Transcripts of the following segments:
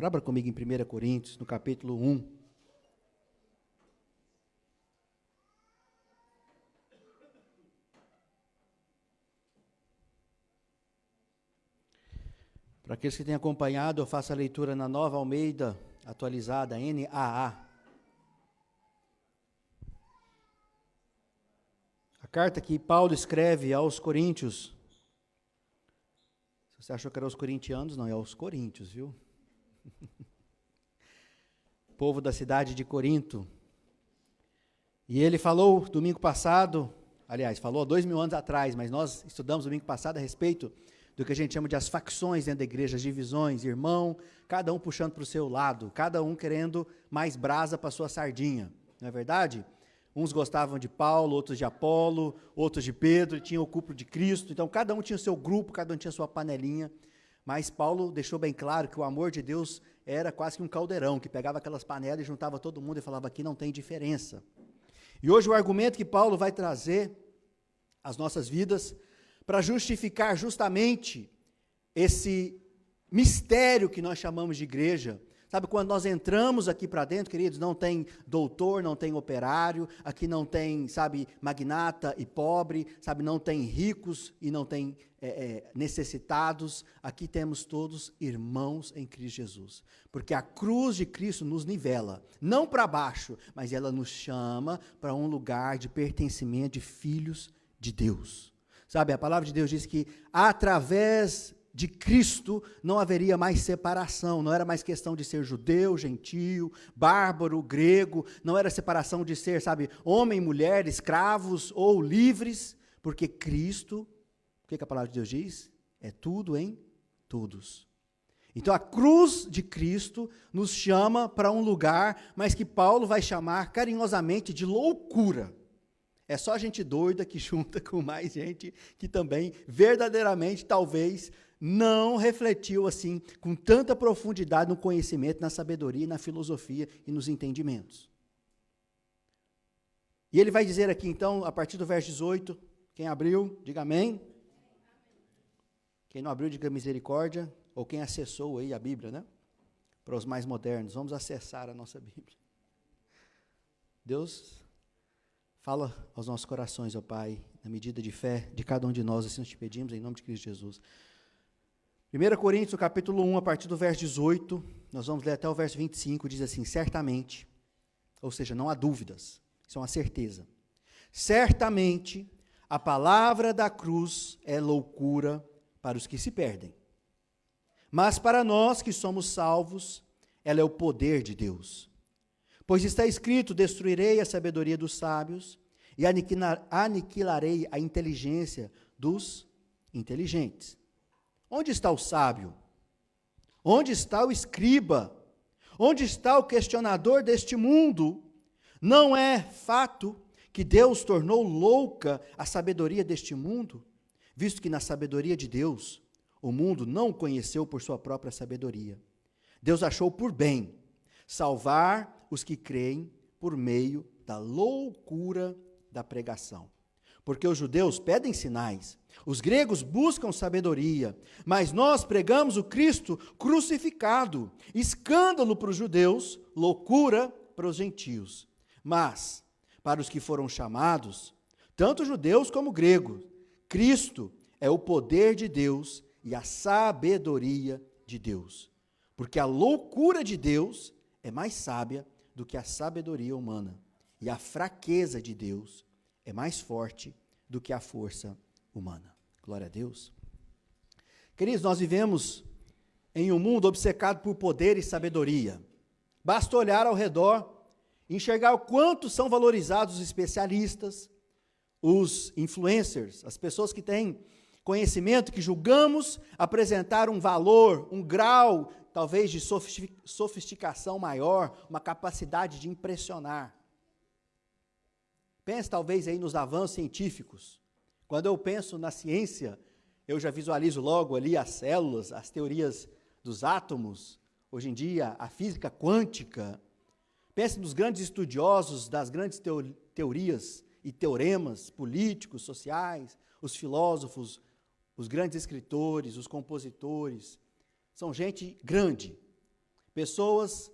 Abra comigo em 1 Coríntios, no capítulo 1. Para aqueles que têm acompanhado, eu faço a leitura na Nova Almeida, atualizada, NAA. A carta que Paulo escreve aos Coríntios. Se você achou que era aos corintianos, não, é aos coríntios, viu? Povo da cidade de Corinto. E ele falou domingo passado, aliás, falou há 2000 anos atrás, mas nós estudamos domingo passado a respeito do que a gente chama de as facções dentro da igreja, as divisões, irmão, cada um puxando para o seu lado, cada um querendo mais brasa para a sua sardinha, não é verdade? Uns gostavam de Paulo, outros de Apolo, outros de Pedro, tinham o culto de Cristo, então cada um tinha o seu grupo, cada um tinha a sua panelinha, mas Paulo deixou bem claro que o amor de Deus era quase que um caldeirão, que pegava aquelas panelas e juntava todo mundo e falava, aqui não tem diferença. E hoje o argumento que Paulo vai trazer às nossas vidas, para justificar justamente esse mistério que nós chamamos de igreja. Sabe, quando nós entramos aqui para dentro, queridos, não tem doutor, não tem operário, aqui não tem, sabe, magnata e pobre, sabe, não tem ricos e não tem necessitados, aqui temos todos irmãos em Cristo Jesus, porque a cruz de Cristo nos nivela, não para baixo, mas ela nos chama para um lugar de pertencimento de filhos de Deus. Sabe, a palavra de Deus diz que através de Cristo não haveria mais separação, não era mais questão de ser judeu, gentio, bárbaro, grego, não era separação de ser, sabe, homem, mulher, escravos ou livres, porque Cristo, o que a palavra de Deus diz? É tudo em todos. Então a cruz de Cristo nos chama para um lugar, mas que Paulo vai chamar carinhosamente de loucura. É só gente doida que junta com mais gente que também verdadeiramente talvez não refletiu assim com tanta profundidade no conhecimento, na sabedoria, na filosofia e nos entendimentos. E ele vai dizer aqui então, a partir do verso 18, quem abriu, diga amém. Quem não abriu, diga misericórdia, ou quem acessou aí a Bíblia, né? Para os mais modernos, vamos acessar a nossa Bíblia. Deus, fala aos nossos corações, ó Pai, na medida de fé de cada um de nós, assim nós te pedimos, em nome de Cristo Jesus. 1 Coríntios, capítulo 1, a partir do verso 18, nós vamos ler até o verso 25, diz assim, certamente, ou seja, não há dúvidas, isso é uma certeza, certamente a palavra da cruz é loucura para os que se perdem, mas para nós que somos salvos, ela é o poder de Deus. Pois está escrito, destruirei a sabedoria dos sábios e aniquilarei a inteligência dos inteligentes. Onde está o sábio? Onde está o escriba? Onde está o questionador deste mundo? Não é fato que Deus tornou louca a sabedoria deste mundo, visto que na sabedoria de Deus, o mundo não o conheceu por sua própria sabedoria. Deus achou por bem salvar os que creem por meio da loucura da pregação. Porque os judeus pedem sinais, os gregos buscam sabedoria, mas nós pregamos o Cristo crucificado, escândalo para os judeus, loucura para os gentios. Mas, para os que foram chamados, tanto judeus como gregos, Cristo é o poder de Deus e a sabedoria de Deus. Porque a loucura de Deus é mais sábia do que a sabedoria humana, e a fraqueza de Deus é mais forte do que a força humana. Glória a Deus. Queridos, nós vivemos em um mundo obcecado por poder e sabedoria. Basta olhar ao redor, enxergar o quanto são valorizados os especialistas, os influencers, as pessoas que têm conhecimento, que julgamos apresentar um valor, um grau, talvez de sofisticação maior, uma capacidade de impressionar. Pense talvez aí nos avanços científicos. Quando eu penso na ciência, eu já visualizo logo ali as células, as teorias dos átomos, hoje em dia a física quântica. Pense nos grandes estudiosos das grandes teorias e teoremas políticos, sociais, os filósofos, os grandes escritores, os compositores. São gente grande. pessoas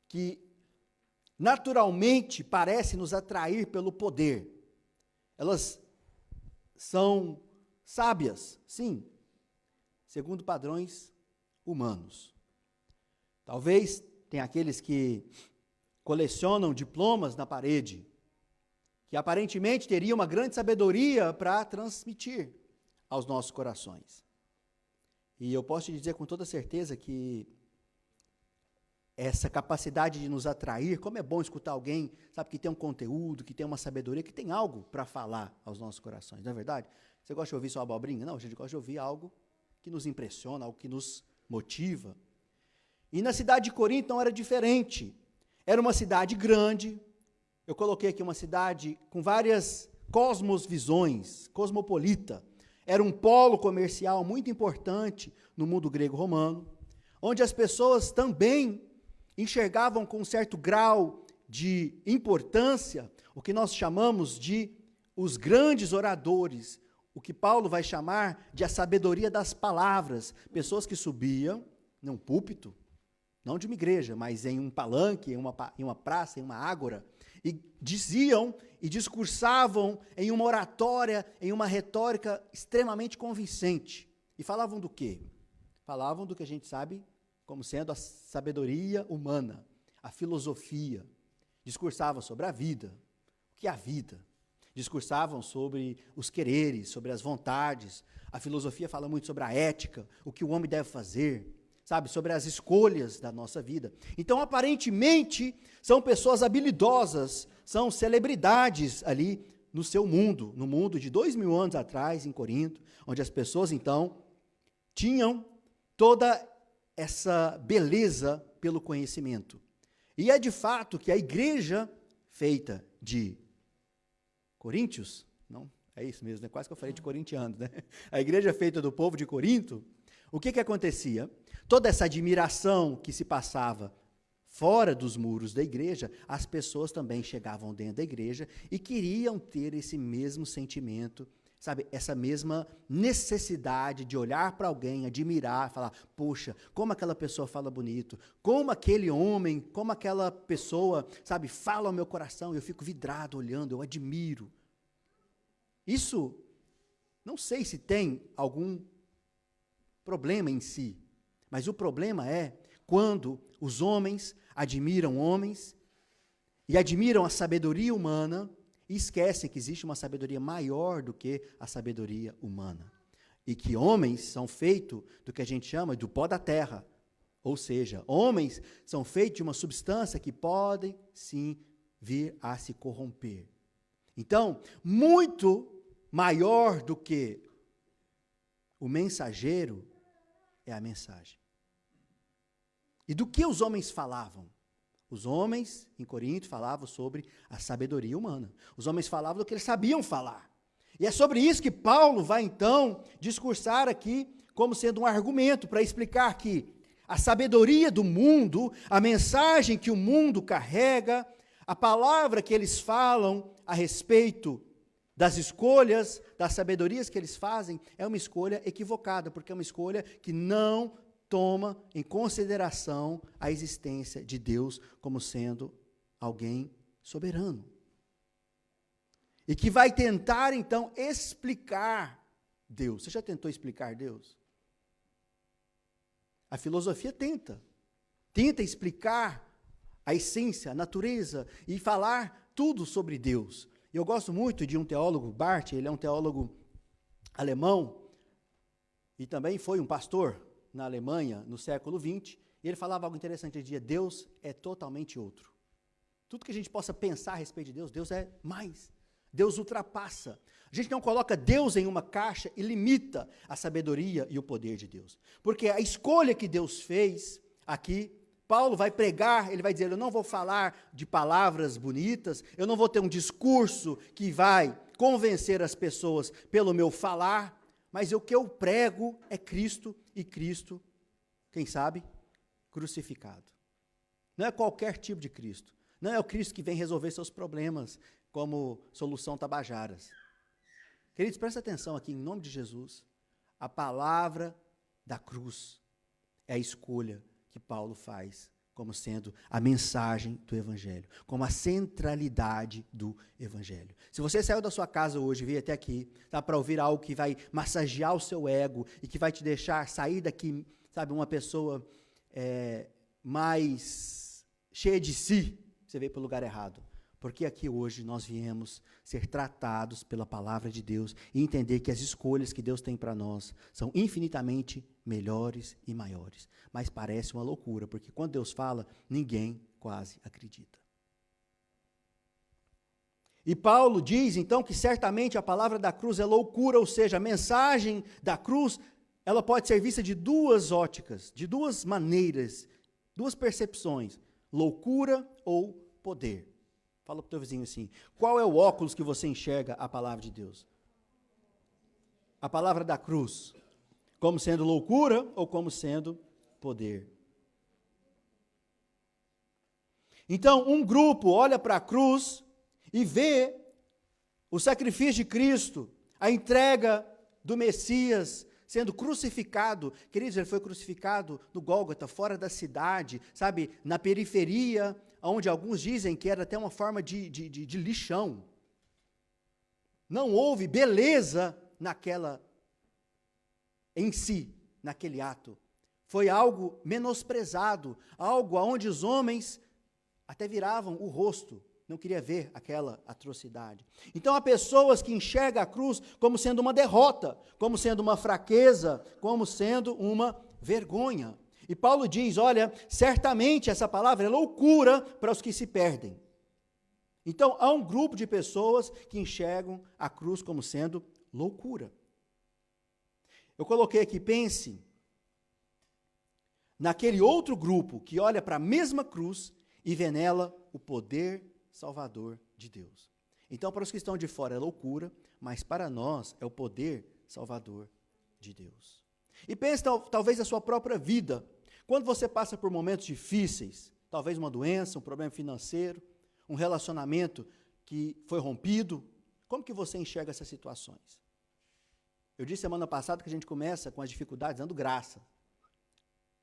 que naturalmente parecem nos atrair pelo poder. Elas são sábias, sim, segundo padrões humanos. Talvez tenha aqueles que colecionam diplomas na parede, que aparentemente teriam uma grande sabedoria para transmitir aos nossos corações. E eu posso te dizer com toda certeza que essa capacidade de nos atrair, como é bom escutar alguém, sabe, que tem um conteúdo, que tem uma sabedoria, que tem algo para falar aos nossos corações, não é verdade? Você gosta de ouvir só abobrinha? Não, a gente gosta de ouvir algo que nos impressiona, algo que nos motiva. E na cidade de Corinto não era diferente. Era uma cidade grande, eu coloquei aqui uma cidade com várias cosmovisões, cosmopolita. Era um polo comercial muito importante no mundo grego-romano, onde as pessoas também enxergavam com um certo grau de importância o que nós chamamos de os grandes oradores, o que Paulo vai chamar de a sabedoria das palavras, pessoas que subiam num púlpito, não de uma igreja, mas em um palanque, em uma praça, em uma ágora, e diziam e discursavam em uma oratória, em uma retórica extremamente convincente. E falavam do quê? Falavam do que a gente sabe como sendo a sabedoria humana, a filosofia. Discursavam sobre a vida, o que é a vida. Discursavam sobre os quereres, sobre as vontades. A filosofia fala muito sobre a ética, o que o homem deve fazer, sabe, sobre as escolhas da nossa vida. Então, aparentemente, são pessoas habilidosas, são celebridades ali no seu mundo, no mundo de 2000 anos atrás, em Corinto, onde as pessoas, então, tinham toda essa beleza pelo conhecimento. E é de fato que a igreja feita de coríntios, não, é isso mesmo, né? Quase que eu falei de corintianos, né? A igreja feita do povo de Corinto, o que acontecia? Toda essa admiração que se passava fora dos muros da igreja, as pessoas também chegavam dentro da igreja e queriam ter esse mesmo sentimento, sabe, essa mesma necessidade de olhar para alguém, admirar, falar, poxa, como aquela pessoa fala bonito, como aquele homem, como aquela pessoa, sabe, fala ao meu coração, eu fico vidrado olhando, eu admiro. Isso, não sei se tem algum problema em si, mas o problema é quando os homens admiram homens e admiram a sabedoria humana e esquecem que existe uma sabedoria maior do que a sabedoria humana. E que homens são feitos do que a gente chama do pó da terra. Ou seja, homens são feitos de uma substância que podem, sim, vir a se corromper. Então, muito maior do que o mensageiro é a mensagem. E do que os homens falavam? Os homens, em Corinto, falavam sobre a sabedoria humana. Os homens falavam do que eles sabiam falar. E é sobre isso que Paulo vai, então, discursar aqui, como sendo um argumento para explicar que a sabedoria do mundo, a mensagem que o mundo carrega, a palavra que eles falam a respeito das escolhas, das sabedorias que eles fazem, é uma escolha equivocada, porque é uma escolha que não toma em consideração a existência de Deus como sendo alguém soberano. E que vai tentar, então, explicar Deus. Você já tentou explicar Deus? A filosofia tenta explicar a essência, a natureza, e falar tudo sobre Deus. E eu gosto muito de um teólogo, Barth, ele é um teólogo alemão, e também foi um pastor na Alemanha, no século XX, e ele falava algo interessante, ele dizia, Deus é totalmente outro. Tudo que a gente possa pensar a respeito de Deus, Deus é mais. Deus ultrapassa. A gente não coloca Deus em uma caixa e limita a sabedoria e o poder de Deus. Porque a escolha que Deus fez aqui, Paulo vai pregar, ele vai dizer, eu não vou falar de palavras bonitas, eu não vou ter um discurso que vai convencer as pessoas pelo meu falar, mas o que eu prego é Cristo, e Cristo, quem sabe, crucificado. Não é qualquer tipo de Cristo. Não é o Cristo que vem resolver seus problemas como solução tabajaras. Queridos, presta atenção aqui, em nome de Jesus. A palavra da cruz é a escolha que Paulo faz como sendo a mensagem do Evangelho, como a centralidade do Evangelho. Se você saiu da sua casa hoje e veio até aqui, tá, para ouvir algo que vai massagear o seu ego e que vai te deixar sair daqui, sabe, uma pessoa mais cheia de si, você veio para o lugar errado. Porque aqui hoje nós viemos ser tratados pela palavra de Deus e entender que as escolhas que Deus tem para nós são infinitamente melhores e maiores. Mas parece uma loucura, porque quando Deus fala, ninguém quase acredita. E Paulo diz, então, que certamente a palavra da cruz é loucura, ou seja, a mensagem da cruz, ela pode ser vista de duas óticas, de duas maneiras, duas percepções, loucura ou poder. Fala para o teu vizinho assim, qual é o óculos que você enxerga a palavra de Deus? A palavra da cruz, como sendo loucura ou como sendo poder? Então, um grupo olha para a cruz e vê o sacrifício de Cristo, a entrega do Messias sendo crucificado. Queridos, ele foi crucificado no Gólgota, fora da cidade, sabe, na periferia, onde alguns dizem que era até uma forma de lixão. Não houve beleza em si, naquele ato. Foi algo menosprezado, algo aonde os homens até viravam o rosto, não queria ver aquela atrocidade. Então há pessoas que enxergam a cruz como sendo uma derrota, como sendo uma fraqueza, como sendo uma vergonha. E Paulo diz, olha, certamente essa palavra é loucura para os que se perdem. Então há um grupo de pessoas que enxergam a cruz como sendo loucura. Eu coloquei aqui, pense naquele outro grupo que olha para a mesma cruz e vê nela o poder salvador de Deus. Então, para os que estão de fora é loucura, mas para nós é o poder salvador de Deus. E pense talvez a sua própria vida. Quando você passa por momentos difíceis, talvez uma doença, um problema financeiro, um relacionamento que foi rompido, como que você enxerga essas situações? Eu disse semana passada que a gente começa com as dificuldades dando graça,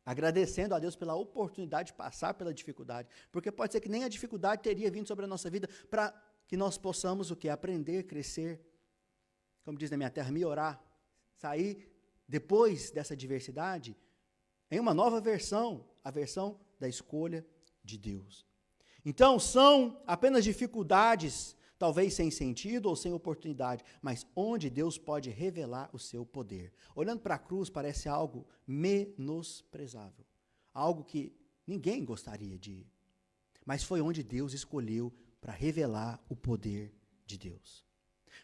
agradecendo a Deus pela oportunidade de passar pela dificuldade, porque pode ser que nem a dificuldade teria vindo sobre a nossa vida, para que nós possamos o quê? Aprender, crescer, como diz na minha terra, melhorar, sair depois dessa adversidade, em uma nova versão, a versão da escolha de Deus. Então, são apenas dificuldades, talvez sem sentido ou sem oportunidade, mas onde Deus pode revelar o seu poder. Olhando para a cruz, parece algo menosprezável, algo que ninguém gostaria de ir, mas foi onde Deus escolheu para revelar o poder de Deus.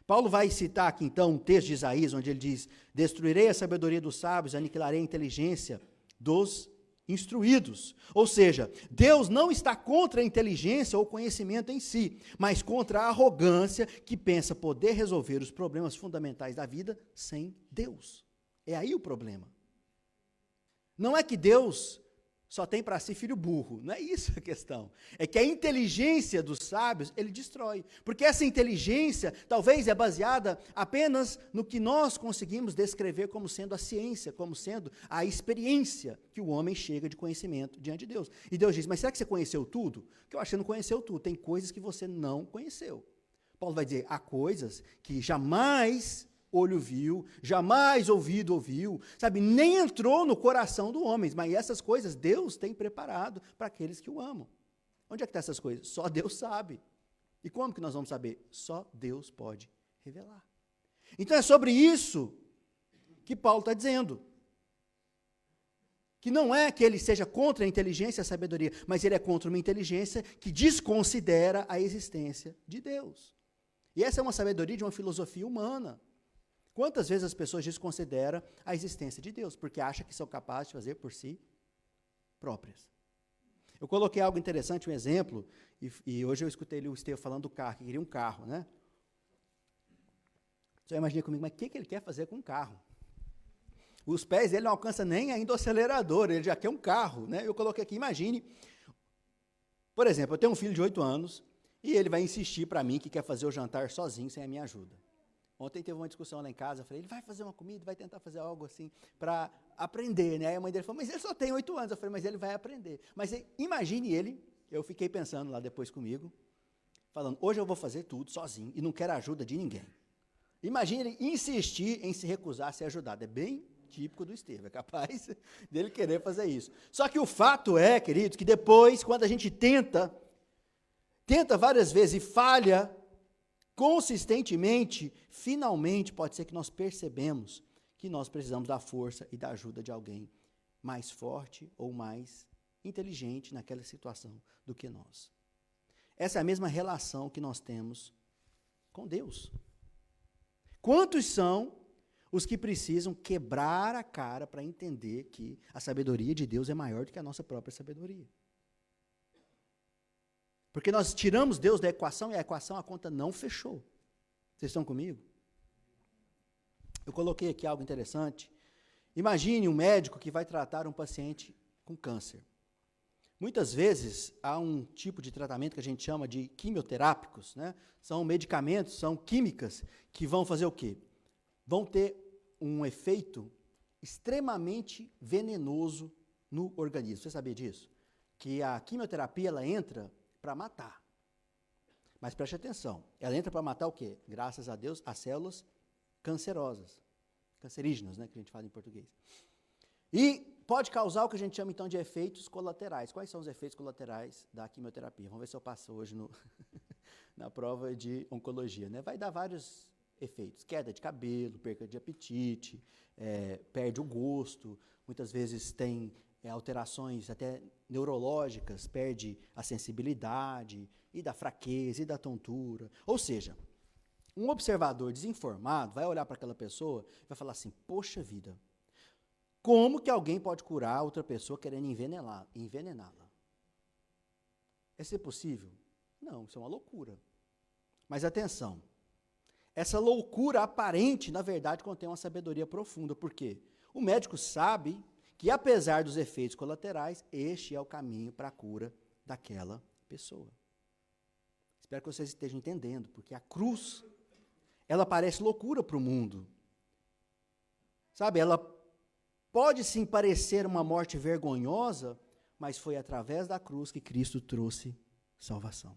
Paulo vai citar aqui então um texto de Isaías, onde ele diz, destruirei a sabedoria dos sábios, aniquilarei a inteligência dos instruídos. Ou seja, Deus não está contra a inteligência ou conhecimento em si, mas contra a arrogância que pensa poder resolver os problemas fundamentais da vida sem Deus. É aí o problema. Não é que Deus só tem para si filho burro, não é isso a questão. É que a inteligência dos sábios, ele destrói. Porque essa inteligência, talvez, é baseada apenas no que nós conseguimos descrever como sendo a ciência, como sendo a experiência que o homem chega de conhecimento diante de Deus. E Deus diz, mas será que você conheceu tudo? Que eu acho que você não conheceu tudo, tem coisas que você não conheceu. Paulo vai dizer, há coisas que jamais olho viu, jamais ouvido ouviu, sabe, nem entrou no coração do homem, mas essas coisas Deus tem preparado para aqueles que o amam. Onde é que estão essas coisas? Só Deus sabe. E como que nós vamos saber? Só Deus pode revelar. Então é sobre isso que Paulo está dizendo. Que não é que ele seja contra a inteligência e a sabedoria, mas ele é contra uma inteligência que desconsidera a existência de Deus. E essa é uma sabedoria de uma filosofia humana. Quantas vezes as pessoas desconsideram a existência de Deus, porque acham que são capazes de fazer por si próprias. Eu coloquei algo interessante, um exemplo, e hoje eu escutei o Estevão falando do carro, que queria um carro, né? Você imagina comigo, mas o que ele quer fazer com um carro? Os pés dele não alcançam nem ainda o acelerador, ele já quer um carro, né? Eu coloquei aqui, imagine, por exemplo, eu tenho um filho de 8 anos, e ele vai insistir para mim que quer fazer o jantar sozinho, sem a minha ajuda. Ontem teve uma discussão lá em casa, eu falei, ele vai fazer uma comida, vai tentar fazer algo assim para aprender, né? Aí a mãe dele falou, mas ele só tem 8 anos. Eu falei, mas ele vai aprender. Mas imagine ele, eu fiquei pensando lá depois comigo, falando, hoje eu vou fazer tudo sozinho e não quero ajuda de ninguém. Imagine ele insistir em se recusar a ser ajudado. É bem típico do Estevão, é capaz dele querer fazer isso. Só que o fato é, queridos, que depois, quando a gente tenta várias vezes e falha consistentemente, finalmente pode ser que nós percebemos que nós precisamos da força e da ajuda de alguém mais forte ou mais inteligente naquela situação do que nós. Essa é a mesma relação que nós temos com Deus. Quantos são os que precisam quebrar a cara para entender que a sabedoria de Deus é maior do que a nossa própria sabedoria? Porque nós tiramos Deus da equação e a conta não fechou. Vocês estão comigo? Eu coloquei aqui algo interessante. Imagine um médico que vai tratar um paciente com câncer. Muitas vezes há um tipo de tratamento que a gente chama de quimioterápicos, né? São medicamentos, são químicas que vão fazer o quê? Vão ter um efeito extremamente venenoso no organismo. Você sabia disso? Que a quimioterapia, ela entra para matar. Mas preste atenção, ela entra para matar o quê? Graças a Deus, as células cancerosas, cancerígenas, né, que a gente fala em português. E pode causar o que a gente chama, então, de efeitos colaterais. Quais são os efeitos colaterais da quimioterapia? Vamos ver se eu passo hoje na prova de oncologia, né? Vai dar vários efeitos, queda de cabelo, perca de apetite, perde o gosto, muitas vezes tem alterações até neurológicas, perde a sensibilidade, e da fraqueza, e da tontura. Ou seja, um observador desinformado vai olhar para aquela pessoa e vai falar assim, poxa vida, como que alguém pode curar outra pessoa querendo envenená-la? Isso é possível? Não, isso é uma loucura. Mas atenção, essa loucura aparente, na verdade, contém uma sabedoria profunda. Por quê? O médico sabe que, apesar dos efeitos colaterais, este é o caminho para a cura daquela pessoa. Espero que vocês estejam entendendo, porque a cruz, ela parece loucura para o mundo. Sabe, ela pode sim parecer uma morte vergonhosa, mas foi através da cruz que Cristo trouxe salvação.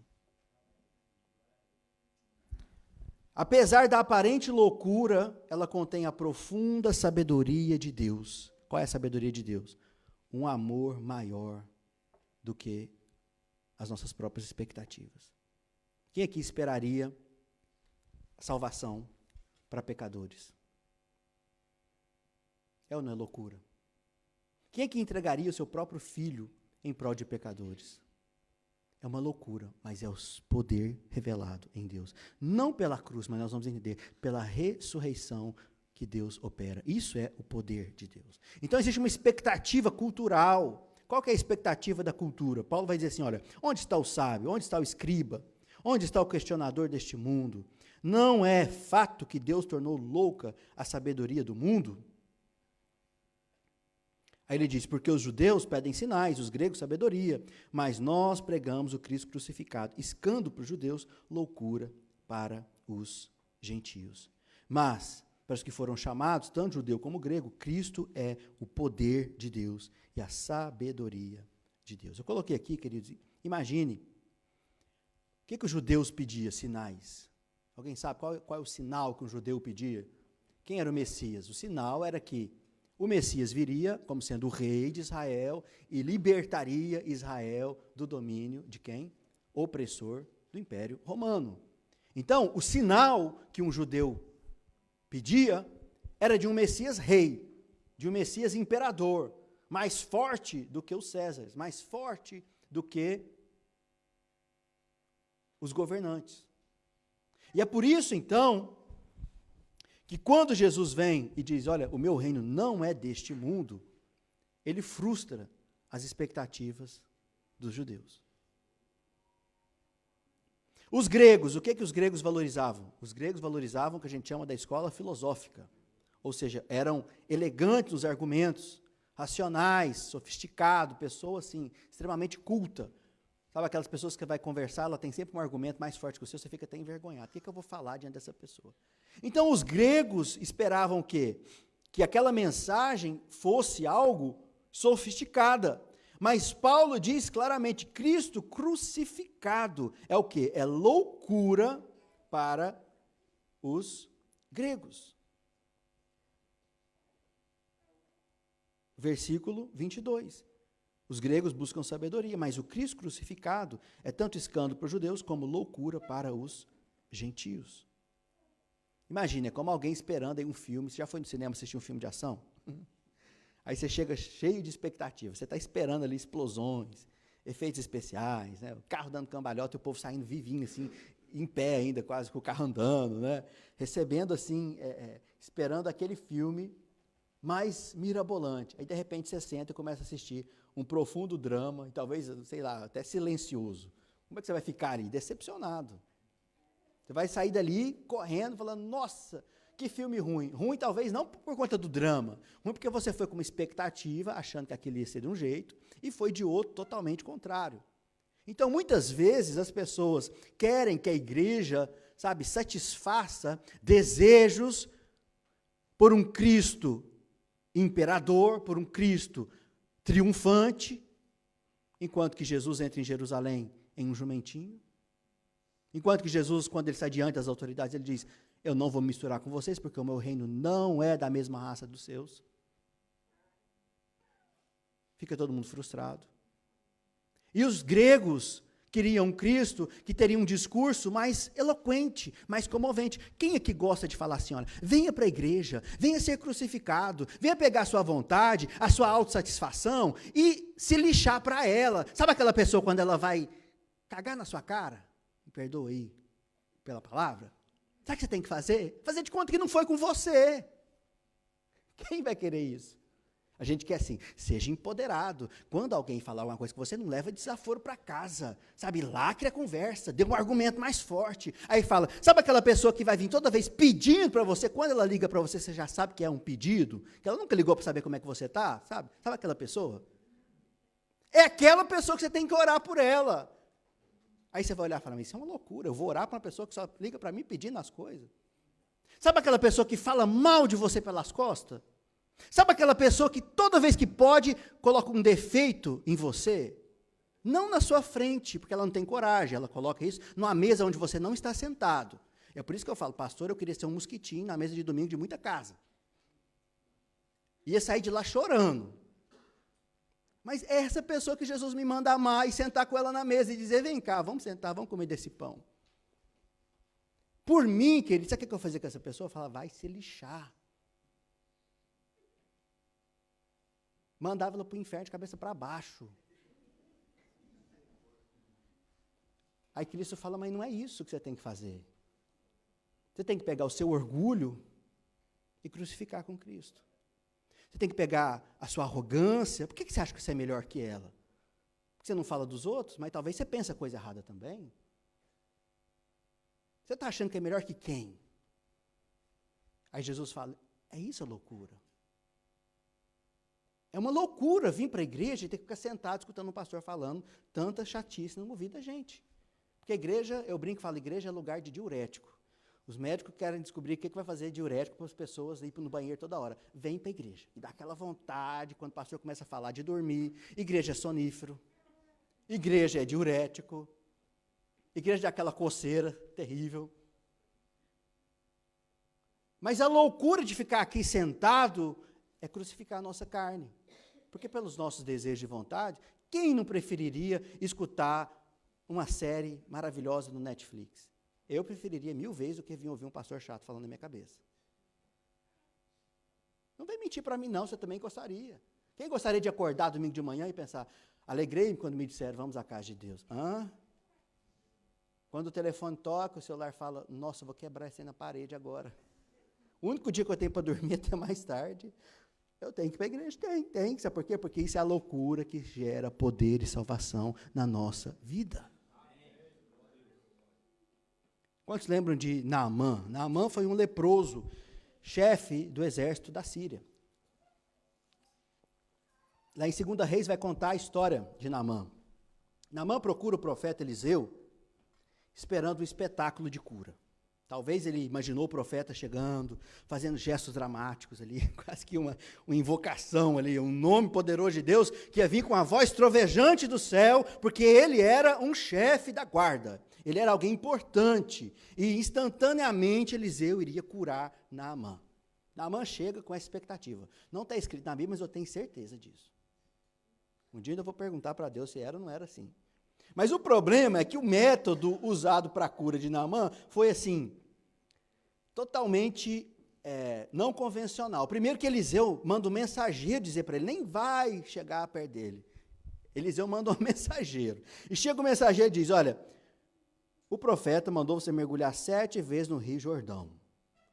Apesar da aparente loucura, ela contém a profunda sabedoria de Deus. Qual é a sabedoria de Deus? Um amor maior do que as nossas próprias expectativas. Quem aqui esperaria salvação para pecadores? É ou não é loucura? Quem aqui entregaria o seu próprio filho em prol de pecadores? É uma loucura, mas é o poder revelado em Deus. Não pela cruz, mas nós vamos entender, pela ressurreição que Deus opera. Isso é o poder de Deus. Então existe uma expectativa cultural. Qual que é a expectativa da cultura? Paulo vai dizer assim, olha, onde está o sábio? Onde está o escriba? Onde está o questionador deste mundo? Não é fato que Deus tornou louca a sabedoria do mundo? Aí ele diz, porque os judeus pedem sinais, os gregos sabedoria, mas nós pregamos o Cristo crucificado, escândalo para os judeus, loucura para os gentios. Mas, para os que foram chamados, tanto judeu como grego, Cristo é o poder de Deus e a sabedoria de Deus. Eu coloquei aqui, queridos, imagine, o que os judeus pediam? Sinais. Alguém sabe qual é o sinal que um judeu pedia? Quem era o Messias? O sinal era que o Messias viria como sendo o rei de Israel e libertaria Israel do domínio de quem? Opressor do Império Romano. Então, o sinal que um judeu pedia era de um Messias rei, de um Messias imperador, mais forte do que os Césares, mais forte do que os governantes. E é por isso, então, que quando Jesus vem e diz, olha, o meu reino não é deste mundo, ele frustra as expectativas dos judeus. Os gregos, o que os gregos valorizavam? Os gregos valorizavam o que a gente chama da escola filosófica, ou seja, eram elegantes nos argumentos, racionais, sofisticados, pessoa assim, extremamente culta. Sabe aquelas pessoas que vai conversar, ela tem sempre um argumento mais forte que o seu, você fica até envergonhado. O que eu vou falar diante dessa pessoa? Então, os gregos esperavam o quê? Que aquela mensagem fosse algo sofisticada. Mas Paulo diz claramente, Cristo crucificado é o quê? É loucura para os gregos. Versículo 22. Os gregos buscam sabedoria, mas o Cristo crucificado é tanto escândalo para os judeus como loucura para os gentios. Imagina, é como alguém esperando aí um filme. Você já foi no cinema assistir um filme de ação? Aí você chega cheio de expectativa. Você está esperando ali explosões, efeitos especiais, né? O carro dando cambalhota e o povo saindo vivinho, assim, em pé ainda, quase com o carro andando, né? Recebendo assim, esperando aquele filme mais mirabolante. Aí, de repente, você senta e começa a assistir um profundo drama, e talvez, sei lá, até silencioso. Como é que você vai ficar ali? Decepcionado. Você vai sair dali correndo, falando, nossa, que filme ruim. Ruim talvez não por conta do drama, ruim porque você foi com uma expectativa, achando que aquilo ia ser de um jeito, e foi de outro totalmente contrário. Então, muitas vezes, as pessoas querem que a igreja, sabe, satisfaça desejos por um Cristo imperador, por um Cristo triunfante, enquanto que Jesus entra em Jerusalém em um jumentinho. Enquanto que Jesus, quando ele sai diante das autoridades, ele diz, eu não vou me misturar com vocês, porque o meu reino não é da mesma raça dos seus. Fica todo mundo frustrado. E os gregos queriam um Cristo que teria um discurso mais eloquente, mais comovente. Quem é que gosta de falar assim, olha, venha para a igreja, venha ser crucificado, venha pegar a sua vontade, a sua autossatisfação e se lixar para ela. Sabe aquela pessoa quando ela vai cagar na sua cara? Me perdoa aí pela palavra. Sabe o que você tem que fazer? Fazer de conta que não foi com você. Quem vai querer isso? A gente quer assim, seja empoderado. Quando alguém falar alguma coisa que você não leva desaforo para casa, sabe, lacre a conversa, dê um argumento mais forte. Aí fala, sabe aquela pessoa que vai vir toda vez pedindo para você, quando ela liga para você, você já sabe que é um pedido, que ela nunca ligou para saber como é que você está, sabe? Sabe aquela pessoa? É aquela pessoa que você tem que orar por ela. Aí você vai olhar e falar, mas isso é uma loucura, eu vou orar para uma pessoa que só liga para mim pedindo as coisas. Sabe aquela pessoa que fala mal de você pelas costas? Sabe aquela pessoa que toda vez que pode, coloca um defeito em você? Não na sua frente, porque ela não tem coragem, ela coloca isso numa mesa onde você não está sentado. É por isso que eu falo, pastor, eu queria ser um mosquitinho na mesa de domingo de muita casa. Ia sair de lá chorando. Mas é essa pessoa que Jesus me manda amar e sentar com ela na mesa e dizer, vem cá, vamos sentar, vamos comer desse pão. Por mim, querido, sabe o que eu fazer com essa pessoa? Eu falo, vai se lixar. Mandava ela para o inferno de cabeça para baixo. Aí Cristo fala, mas não é isso que você tem que fazer. Você tem que pegar o seu orgulho e crucificar com Cristo. Você tem que pegar a sua arrogância. Por que você acha que você é melhor que ela? Porque você não fala dos outros, mas talvez você pense a coisa errada também. Você está achando que é melhor que quem? Aí Jesus fala, é isso a loucura. É uma loucura vir para a igreja e ter que ficar sentado escutando um pastor falando tanta chatice no ouvido da gente. Porque a igreja, eu brinco e falo, igreja é lugar de diurético. Os médicos querem descobrir o que vai fazer diurético para as pessoas ir no banheiro toda hora. Vem para a igreja. E dá aquela vontade, quando o pastor começa a falar de dormir. Igreja é sonífero. Igreja é diurético. Igreja dá aquela coceira terrível. Mas a loucura de ficar aqui sentado é crucificar a nossa carne. Porque pelos nossos desejos e vontade, quem não preferiria escutar uma série maravilhosa no Netflix? Eu preferiria 1000 vezes do que vir ouvir um pastor chato falando na minha cabeça. Não vem mentir para mim não, você também gostaria. Quem gostaria de acordar domingo de manhã e pensar, alegrei-me quando me disseram, vamos à casa de Deus. Hã? Quando o telefone toca, o celular fala, nossa, eu vou quebrar isso aí na parede agora. O único dia que eu tenho para dormir até mais tarde, eu tenho que ir para a igreja. Tem. Sabe por quê? Porque isso é a loucura que gera poder e salvação na nossa vida. Quantos lembram de Naamã? Naamã foi um leproso, chefe do exército da Síria. Lá em 2 Reis vai contar a história de Naamã. Naamã procura o profeta Eliseu esperando um espetáculo de cura. Talvez ele imaginou o profeta chegando, fazendo gestos dramáticos ali, quase que uma invocação ali, um nome poderoso de Deus, que ia vir com a voz trovejante do céu, porque ele era um chefe da guarda, ele era alguém importante, e instantaneamente Eliseu iria curar Naamã. Naamã chega com essa expectativa. Não está escrito na Bíblia, mas eu tenho certeza disso. Um dia eu vou perguntar para Deus se era ou não era assim. Mas o problema é que o método usado para a cura de Naamã foi assim, totalmente não convencional. Primeiro que Eliseu manda um mensageiro dizer para ele, nem vai chegar perto dele. Eliseu manda um mensageiro. E chega o mensageiro e diz, olha, o profeta mandou você mergulhar 7 vezes no Rio Jordão,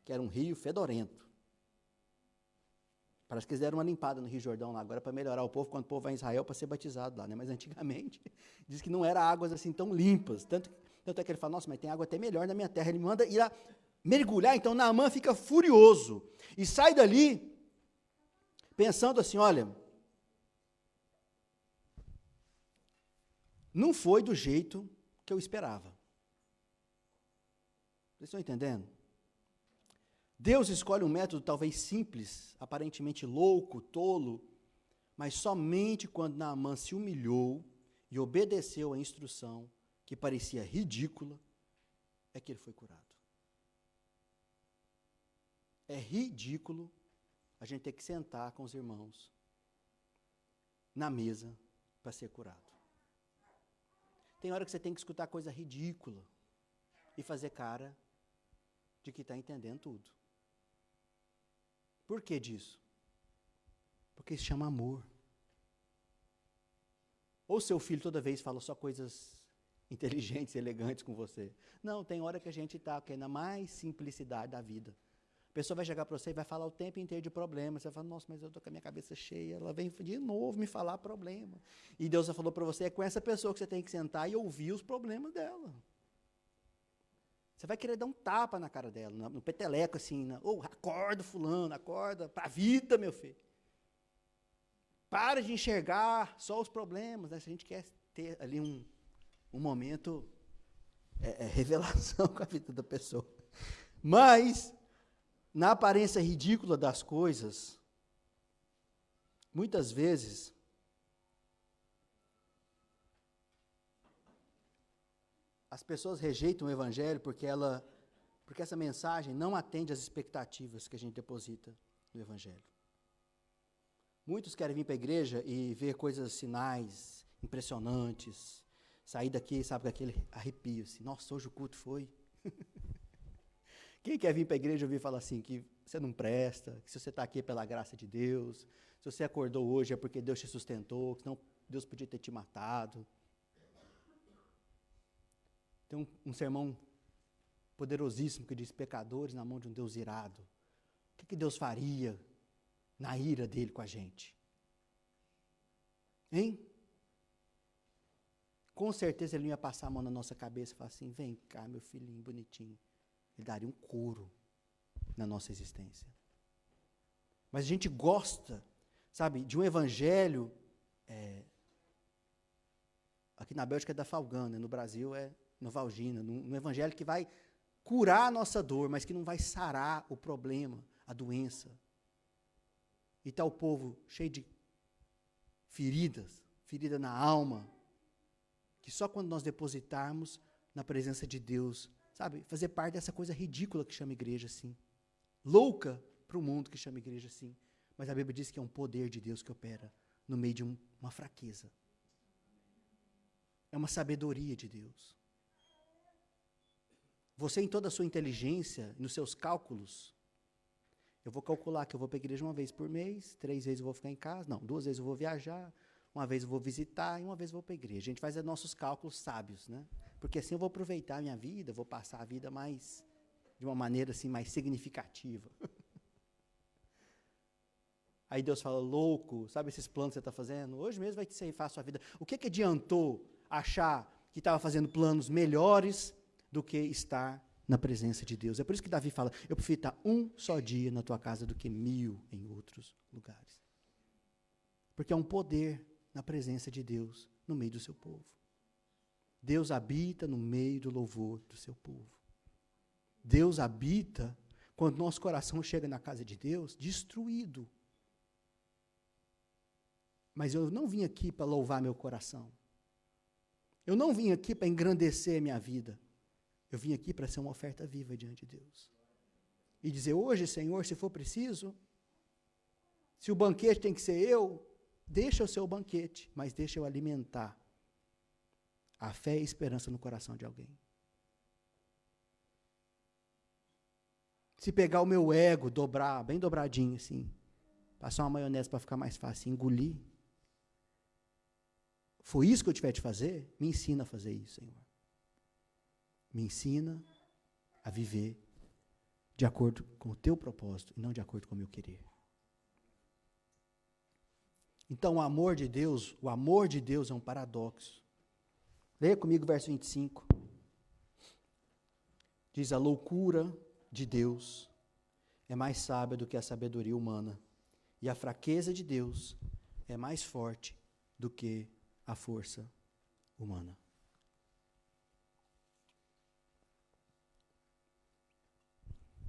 que era um rio fedorento. Parece que eles deram uma limpada no Rio Jordão lá agora para melhorar o povo, quando o povo vai em Israel para ser batizado lá, né? Mas antigamente, diz que não eram águas assim tão limpas. Tanto é que ele fala, nossa, mas tem água até melhor na minha terra. Ele manda ir lá mergulhar, então Naamã fica furioso. E sai dali pensando assim, olha, não foi do jeito que eu esperava. Vocês estão entendendo? Deus escolhe um método talvez simples, aparentemente louco, tolo, mas somente quando Naamã se humilhou e obedeceu à instrução, que parecia ridícula, é que ele foi curado. É ridículo a gente ter que sentar com os irmãos na mesa para ser curado. Tem hora que você tem que escutar coisa ridícula e fazer cara de que está entendendo tudo. Por que disso? Porque isso chama amor. Ou seu filho toda vez fala só coisas inteligentes e elegantes com você. Não, tem hora que a gente está na mais simplicidade da vida. A pessoa vai chegar para você e vai falar o tempo inteiro de problemas. Você vai falar, nossa, mas eu estou com a minha cabeça cheia. Ela vem de novo me falar problema. E Deus já falou para você, é com essa pessoa que você tem que sentar e ouvir os problemas dela. Você vai querer dar um tapa na cara dela, no peteleco assim, acorda fulano, acorda para a vida, meu filho. Para de enxergar só os problemas, né? Se a gente quer ter ali um momento, revelação com a vida da pessoa. Mas, na aparência ridícula das coisas, muitas vezes, as pessoas rejeitam o Evangelho porque essa mensagem não atende às expectativas que a gente deposita no Evangelho. Muitos querem vir para a igreja e ver coisas, sinais impressionantes, sair daqui, sabe, com aquele arrepio, assim, nossa, hoje o culto foi. Quem quer vir para a igreja e ouvir falar assim, que você não presta, que se você está aqui é pela graça de Deus, se você acordou hoje é porque Deus te sustentou, que senão Deus podia ter te matado. Tem um sermão poderosíssimo que diz, pecadores na mão de um Deus irado. O que Deus faria na ira dele com a gente? Hein? Com certeza ele não ia passar a mão na nossa cabeça e falar assim, vem cá, meu filhinho bonitinho. Ele daria um couro na nossa existência. Mas a gente gosta, sabe, de um evangelho, aqui na Bélgica é da Falgana, no Brasil é Novalgina, um evangelho que vai curar a nossa dor, mas que não vai sarar o problema, a doença. E está o povo cheio de ferida na alma, que só quando nós depositarmos na presença de Deus, sabe, fazer parte dessa coisa ridícula que chama igreja assim, louca para o mundo que chama igreja assim, mas a Bíblia diz que é um poder de Deus que opera no meio de uma fraqueza. É uma sabedoria de Deus. Você, em toda a sua inteligência, nos seus cálculos, eu vou calcular que eu vou para a igreja uma vez por mês, 3 vezes eu vou ficar em casa, não, 2 vezes eu vou viajar, uma vez eu vou visitar e uma vez eu vou para a igreja. A gente faz os nossos cálculos sábios, né? Porque assim eu vou aproveitar a minha vida, vou passar a vida mais, de uma maneira assim, mais significativa. Aí Deus fala, louco, sabe esses planos que você está fazendo? Hoje mesmo vai te ceifar a sua vida. O que adiantou achar que estava fazendo planos melhores do que estar na presença de Deus? É por isso que Davi fala, eu prefiro estar um só dia na tua casa do que 1000 em outros lugares. Porque é um poder na presença de Deus no meio do seu povo. Deus habita no meio do louvor do seu povo. Deus habita quando nosso coração chega na casa de Deus destruído. Mas eu não vim aqui para louvar meu coração. Eu não vim aqui para engrandecer minha vida. Eu vim aqui para ser uma oferta viva diante de Deus. E dizer, hoje, Senhor, se for preciso, se o banquete tem que ser eu, deixa o seu banquete, mas deixa eu alimentar a fé e a esperança no coração de alguém. Se pegar o meu ego, dobrar, bem dobradinho assim, passar uma maionese para ficar mais fácil, engolir, foi isso que eu tiver de fazer? Me ensina a fazer isso, Senhor. Me ensina a viver de acordo com o teu propósito e não de acordo com o meu querer. Então, o amor de Deus é um paradoxo. Leia comigo o verso 25. Diz, a loucura de Deus é mais sábia do que a sabedoria humana, e a fraqueza de Deus é mais forte do que a força humana.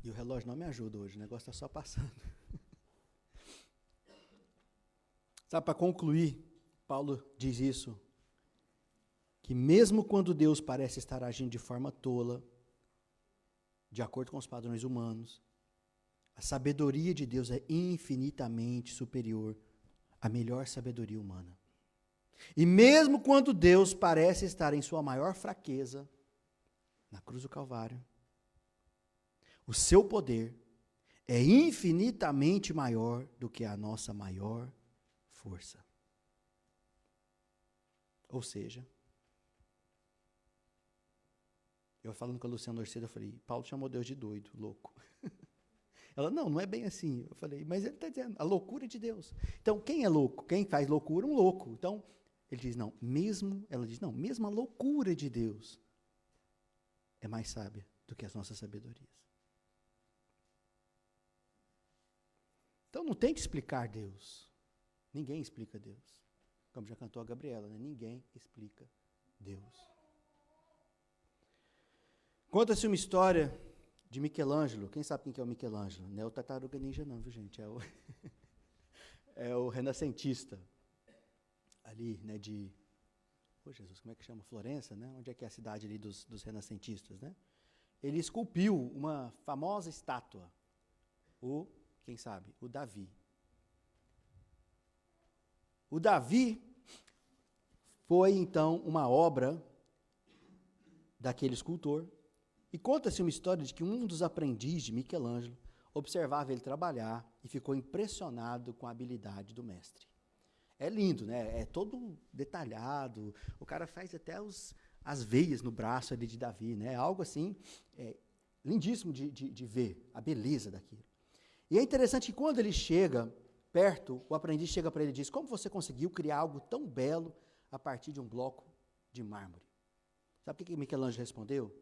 E o relógio não me ajuda hoje, o negócio está só passando. Sabe, para concluir, Paulo diz isso, que mesmo quando Deus parece estar agindo de forma tola, de acordo com os padrões humanos, a sabedoria de Deus é infinitamente superior à melhor sabedoria humana. E mesmo quando Deus parece estar em sua maior fraqueza, na cruz do Calvário, o seu poder é infinitamente maior do que a nossa maior força. Ou seja, eu falando com a Luciana Orcedo, eu falei, Paulo chamou Deus de doido, louco. Ela, não é bem assim. Eu falei, mas ele está dizendo, a loucura de Deus. Então, quem é louco? Quem faz loucura? Um louco. Então, ele diz, ela diz, mesmo a loucura de Deus é mais sábia do que as nossas sabedorias. Então, não tem que explicar Deus. Ninguém explica Deus. Como já cantou a Gabriela, né? Ninguém explica Deus. Conta-se uma história de Michelangelo. Quem sabe quem que é o Michelangelo? Não é o Tartaruga Ninja não, viu, gente? É o renascentista. Ali, né, Jesus, como é que chama? Florença, né? Onde é que é a cidade ali dos renascentistas, né? Ele esculpiu uma famosa estátua. Quem sabe? O Davi. O Davi foi, então, uma obra daquele escultor. E conta-se uma história de que um dos aprendizes de Michelangelo observava ele trabalhar e ficou impressionado com a habilidade do mestre. É lindo, né? É todo detalhado. O cara faz até as veias no braço ali de Davi, né? Algo assim, lindíssimo de ver, a beleza daquilo. E é interessante que quando ele chega perto, o aprendiz chega para ele e diz, como você conseguiu criar algo tão belo a partir de um bloco de mármore? Sabe o que Michelangelo respondeu?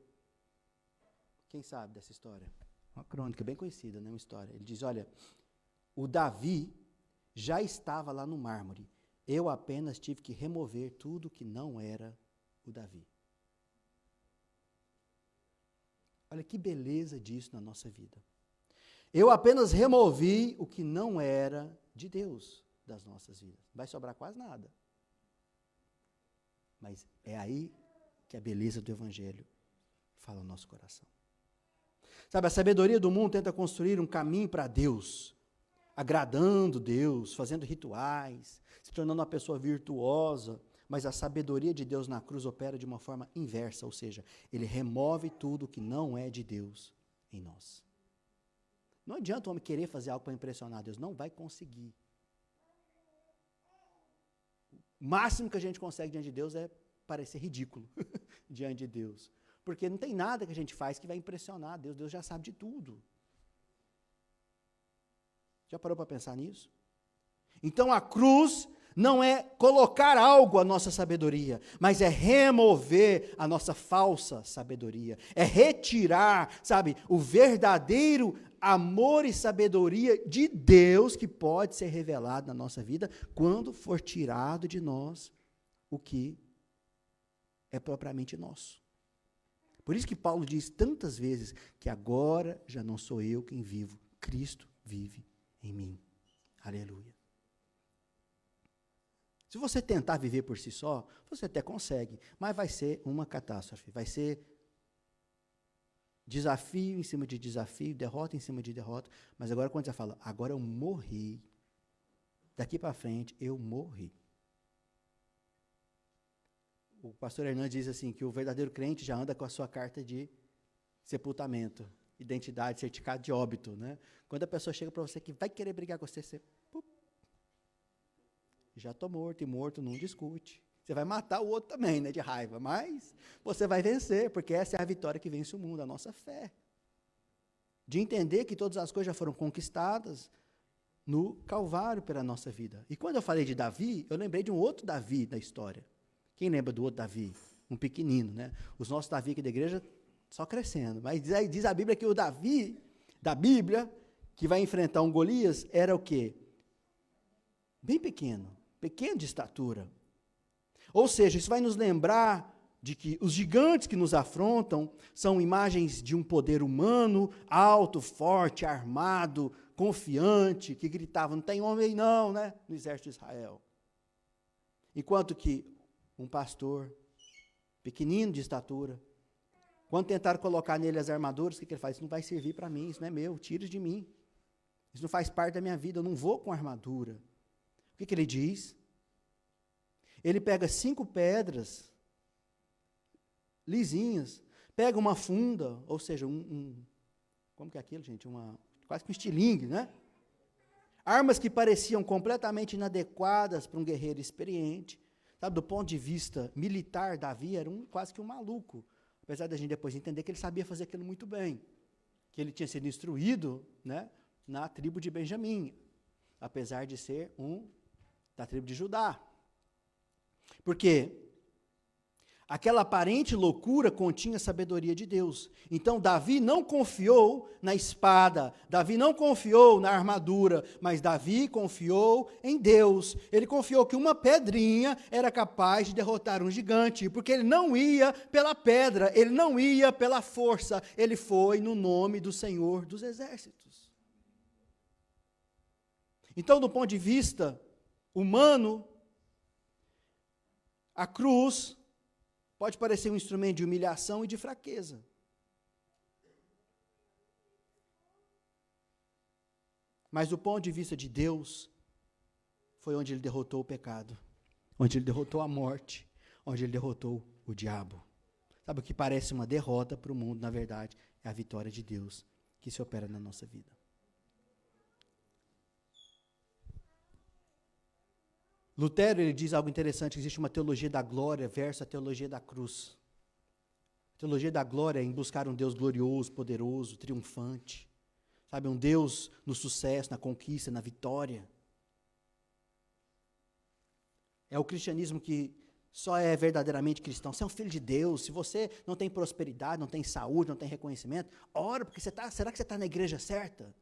Quem sabe dessa história? Uma crônica bem conhecida, né? Uma história. Ele diz, olha, o Davi já estava lá no mármore. Eu apenas tive que remover tudo que não era o Davi. Olha que beleza disso na nossa vida. Eu apenas removi o que não era de Deus das nossas vidas. Não vai sobrar quase nada. Mas é aí que a beleza do Evangelho fala no nosso coração. Sabe, a sabedoria do mundo tenta construir um caminho para Deus, agradando Deus, fazendo rituais, se tornando uma pessoa virtuosa, mas a sabedoria de Deus na cruz opera de uma forma inversa, ou seja, ele remove tudo que não é de Deus em nós. Não adianta o homem querer fazer algo para impressionar Deus, não vai conseguir. O máximo que a gente consegue diante de Deus é parecer ridículo diante de Deus. Porque não tem nada que a gente faz que vai impressionar Deus. Deus já sabe de tudo. Já parou para pensar nisso? Então a cruz não é colocar algo à nossa sabedoria, mas é remover a nossa falsa sabedoria. É retirar, sabe, o verdadeiro amor e sabedoria de Deus que pode ser revelado na nossa vida quando for tirado de nós o que é propriamente nosso. Por isso que Paulo diz tantas vezes que agora já não sou eu quem vivo, Cristo vive em mim. Aleluia. Se você tentar viver por si só, você até consegue, mas vai ser uma catástrofe, vai ser desafio em cima de desafio, derrota em cima de derrota, mas agora quando você fala, agora eu morri, daqui para frente eu morri. O pastor Hernandes diz assim, que o verdadeiro crente já anda com a sua carta de sepultamento, identidade, certificado de óbito, né? Quando a pessoa chega para você que vai querer brigar com você, você já estou morto, e morto não discute. Você vai matar o outro também, né, de raiva, mas você vai vencer, porque essa é a vitória que vence o mundo, a nossa fé. De entender que todas as coisas já foram conquistadas no Calvário pela nossa vida. E quando eu falei de Davi, eu lembrei de um outro Davi da história. Quem lembra do outro Davi? Um pequenino, né? Os nossos Davi aqui da igreja só crescendo. Mas diz a Bíblia que o Davi, da Bíblia, que vai enfrentar um Golias, era o quê? Bem pequeno de estatura. Ou seja, isso vai nos lembrar de que os gigantes que nos afrontam são imagens de um poder humano, alto, forte, armado, confiante, que gritava, não tem homem aí não, né? No exército de Israel. Enquanto que um pastor, pequenino de estatura, quando tentaram colocar nele as armaduras, o que ele faz? Isso não vai servir para mim, isso não é meu, tire de mim. Isso não faz parte da minha vida, eu não vou com armadura. O que ele diz? Ele pega 5 pedras lisinhas, pega uma funda, ou seja, como que é aquilo, gente? Quase que um estilingue, né? Armas que pareciam completamente inadequadas para um guerreiro experiente. Sabe, do ponto de vista militar, Davi era quase que um maluco. Apesar da gente depois entender que ele sabia fazer aquilo muito bem. Que ele tinha sido instruído, né, na tribo de Benjamim. Apesar de ser da tribo de Judá. Porque aquela aparente loucura continha sabedoria de Deus. Então, Davi não confiou na espada, Davi não confiou na armadura, mas Davi confiou em Deus. Ele confiou que uma pedrinha era capaz de derrotar um gigante, porque ele não ia pela pedra, ele não ia pela força, ele foi no nome do Senhor dos Exércitos. Então, do ponto de vista humano, a cruz pode parecer um instrumento de humilhação e de fraqueza. Mas do ponto de vista de Deus, foi onde ele derrotou o pecado, onde ele derrotou a morte, onde ele derrotou o diabo. Sabe, o que parece uma derrota para o mundo, na verdade, é a vitória de Deus que se opera na nossa vida. Lutero, ele diz algo interessante, que existe uma teologia da glória versus a teologia da cruz. A teologia da glória é em buscar um Deus glorioso, poderoso, triunfante. Sabe, um Deus no sucesso, na conquista, na vitória. É o cristianismo que só é verdadeiramente cristão. Você é um filho de Deus, se você não tem prosperidade, não tem saúde, não tem reconhecimento, ora, porque será que você está na igreja certa?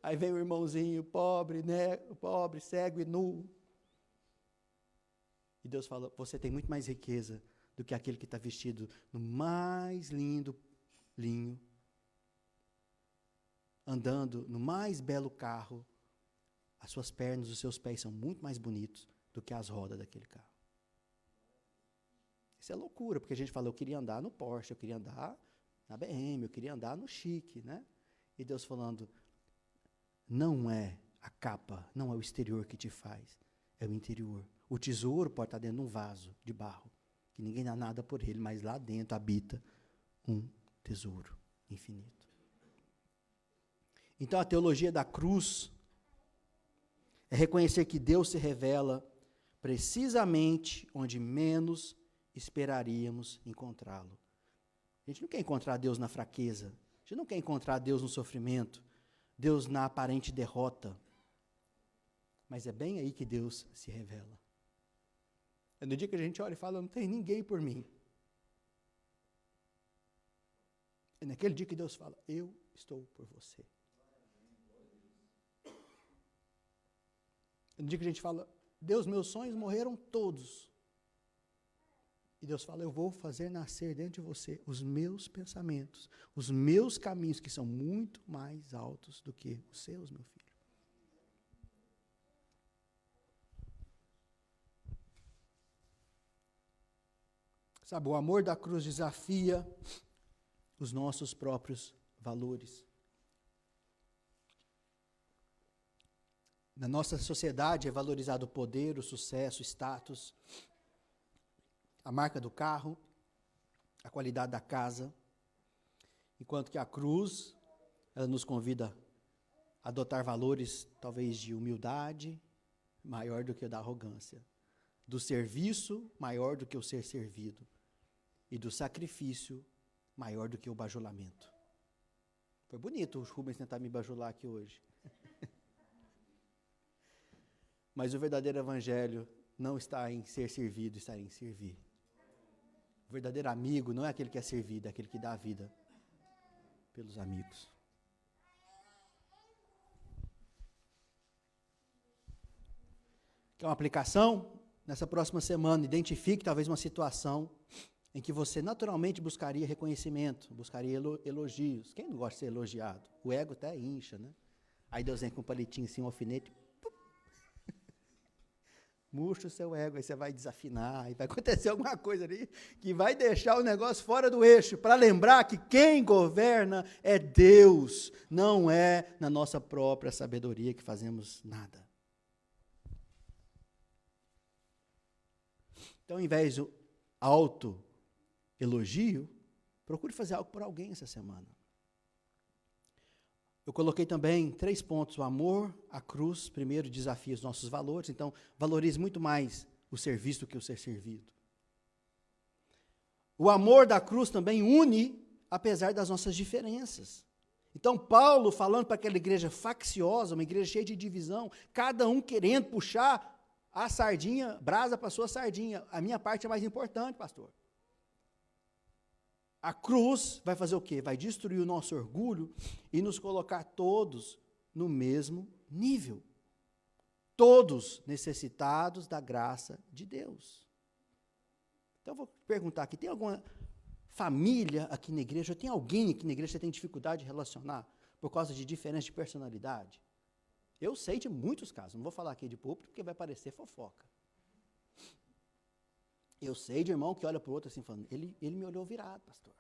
Aí vem o irmãozinho pobre, né? Pobre, cego e nu. E Deus fala, você tem muito mais riqueza do que aquele que está vestido no mais lindo linho, andando no mais belo carro. As suas pernas, os seus pés são muito mais bonitos do que as rodas daquele carro. Isso é loucura, porque a gente fala, eu queria andar no Porsche, eu queria andar na BM, eu queria andar no chique, né? E Deus falando, não é a capa, não é o exterior que te faz, é o interior. O tesouro pode estar dentro de um vaso de barro, que ninguém dá nada por ele, mas lá dentro habita um tesouro infinito. Então a teologia da cruz é reconhecer que Deus se revela precisamente onde menos esperaríamos encontrá-lo. A gente não quer encontrar Deus na fraqueza, a gente não quer encontrar Deus no sofrimento, Deus na aparente derrota. Mas é bem aí que Deus se revela. É no dia que a gente olha e fala, não tem ninguém por mim. É naquele dia que Deus fala, eu estou por você. É no dia que a gente fala, Deus, meus sonhos morreram todos. E Deus fala, eu vou fazer nascer dentro de você os meus pensamentos, os meus caminhos, que são muito mais altos do que os seus, meu filho. Sabe, o amor da cruz desafia os nossos próprios valores. Na nossa sociedade é valorizado o poder, o sucesso, o status, a marca do carro, a qualidade da casa, enquanto que a cruz, ela nos convida a adotar valores, talvez, de humildade, maior do que o da arrogância, do serviço, maior do que o ser servido, e do sacrifício, maior do que o bajulamento. Foi bonito o Rubens tentar me bajular aqui hoje. Mas o verdadeiro evangelho não está em ser servido, está em servir. O verdadeiro amigo não é aquele que é servido, é aquele que dá a vida pelos amigos. Quer uma aplicação? Nessa próxima semana, identifique talvez uma situação em que você naturalmente buscaria reconhecimento, buscaria elogios. Quem não gosta de ser elogiado? O ego até incha, né? Aí Deus vem com um palitinho assim, um alfinete, murcha o seu ego, aí você vai desafinar, e vai acontecer alguma coisa ali que vai deixar o negócio fora do eixo, para lembrar que quem governa é Deus, não é na nossa própria sabedoria que fazemos nada. Então, ao invés do auto-elogio, procure fazer algo por alguém essa semana. Eu coloquei também 3 pontos. O amor, a cruz, primeiro, desafia os nossos valores. Então, valorize muito mais o serviço do que o ser servido. O amor da cruz também une, apesar das nossas diferenças. Então, Paulo, falando para aquela igreja facciosa, uma igreja cheia de divisão, cada um querendo puxar a sardinha, brasa para a sua sardinha. A minha parte é mais importante, pastor. A cruz vai fazer o quê? Vai destruir o nosso orgulho e nos colocar todos no mesmo nível. Todos necessitados da graça de Deus. Então, eu vou perguntar aqui, tem alguma família aqui na igreja, tem alguém aqui na igreja que você tem dificuldade de relacionar por causa de diferença de personalidade? Eu sei de muitos casos, não vou falar aqui de público porque vai parecer fofoca. Eu sei de irmão que olha para o outro assim, falando, ele me olhou virado, pastor.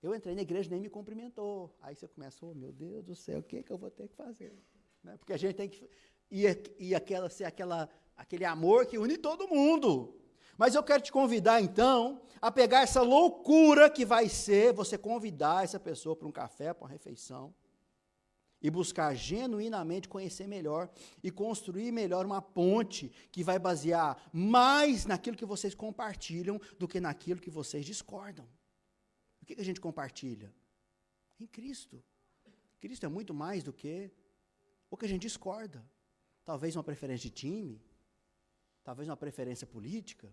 Eu entrei na igreja e nem me cumprimentou. Aí você começa, oh meu Deus do céu, o que eu vou ter que fazer? Né? Porque a gente tem que... aquele amor que une todo mundo. Mas eu quero te convidar, então, a pegar essa loucura que vai ser você convidar essa pessoa para um café, para uma refeição, e buscar genuinamente conhecer melhor e construir melhor uma ponte que vai basear mais naquilo que vocês compartilham do que naquilo que vocês discordam. O que a gente compartilha? Em Cristo. Cristo é muito mais do que o que a gente discorda. Talvez uma preferência de time, talvez uma preferência política.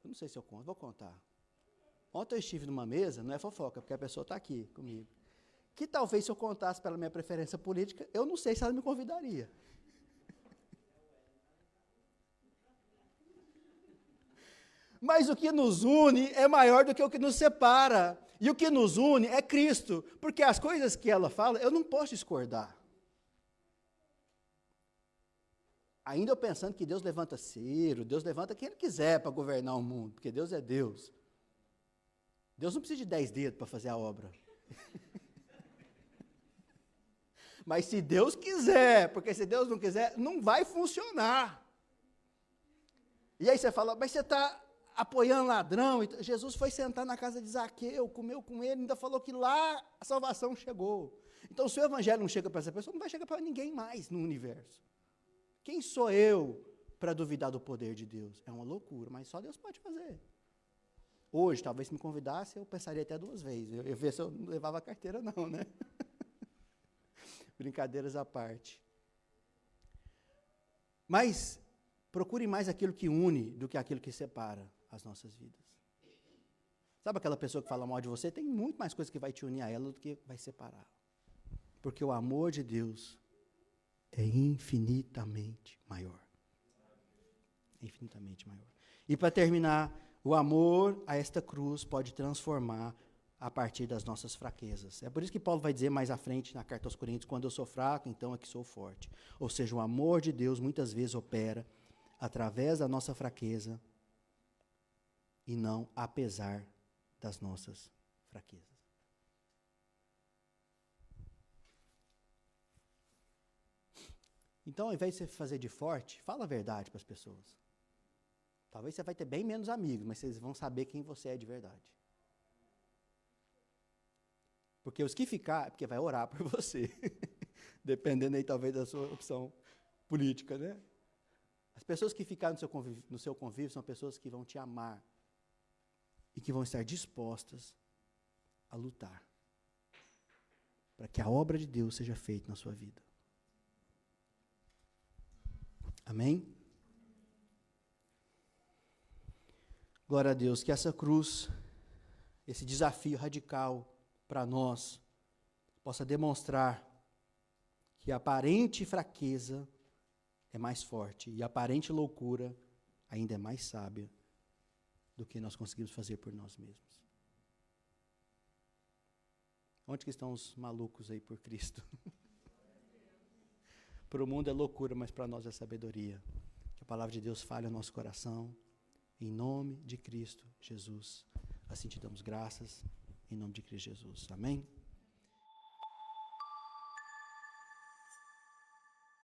Eu não sei se eu conto, vou contar. Ontem eu estive numa mesa, não é fofoca, porque a pessoa está aqui comigo, que talvez se eu contasse pela minha preferência política, eu não sei se ela me convidaria. Mas o que nos une é maior do que o que nos separa. E o que nos une é Cristo, porque as coisas que ela fala, eu não posso discordar. Ainda eu pensando que Deus levanta Ciro, Deus levanta quem Ele quiser para governar o mundo, porque Deus é Deus. Deus não precisa de 10 dedos para fazer a obra. Mas se Deus quiser, porque se Deus não quiser, não vai funcionar. E aí você fala, mas você está apoiando ladrão. Jesus foi sentar na casa de Zaqueu, comeu com ele, ainda falou que lá a salvação chegou. Então, se o evangelho não chega para essa pessoa, não vai chegar para ninguém mais no universo. Quem sou eu para duvidar do poder de Deus? É uma loucura, mas só Deus pode fazer. Hoje, talvez se me convidasse, eu pensaria até 2 vezes. Eu ia ver se eu não levava a carteira não, né? Brincadeiras à parte. Mas procure mais aquilo que une do que aquilo que separa as nossas vidas. Sabe aquela pessoa que fala mal de você? Tem muito mais coisa que vai te unir a ela do que vai separar. Porque o amor de Deus é infinitamente maior. é infinitamente maior. E para terminar, o amor a esta cruz pode transformar a partir das nossas fraquezas. É por isso que Paulo vai dizer mais à frente na carta aos Coríntios, quando eu sou fraco, então é que sou forte. Ou seja, o amor de Deus muitas vezes opera através da nossa fraqueza e não apesar das nossas fraquezas. Então, ao invés de você fazer de forte, fala a verdade para as pessoas. Talvez você vai ter bem menos amigos, mas vocês vão saber quem você é de verdade. Porque os que ficar, é porque vai orar por você. Dependendo aí, talvez, da sua opção política, né? As pessoas que ficarem no seu convívio são pessoas que vão te amar e que vão estar dispostas a lutar para que a obra de Deus seja feita na sua vida. Amém? Glória a Deus, que essa cruz, esse desafio radical para nós, possa demonstrar que a aparente fraqueza é mais forte e a aparente loucura ainda é mais sábia do que nós conseguimos fazer por nós mesmos. Onde que estão os malucos aí por Cristo? Para o mundo é loucura, mas para nós é sabedoria. Que a palavra de Deus fale no nosso coração. Em nome de Cristo Jesus. Assim te damos graças. Em nome de Cristo Jesus. Amém?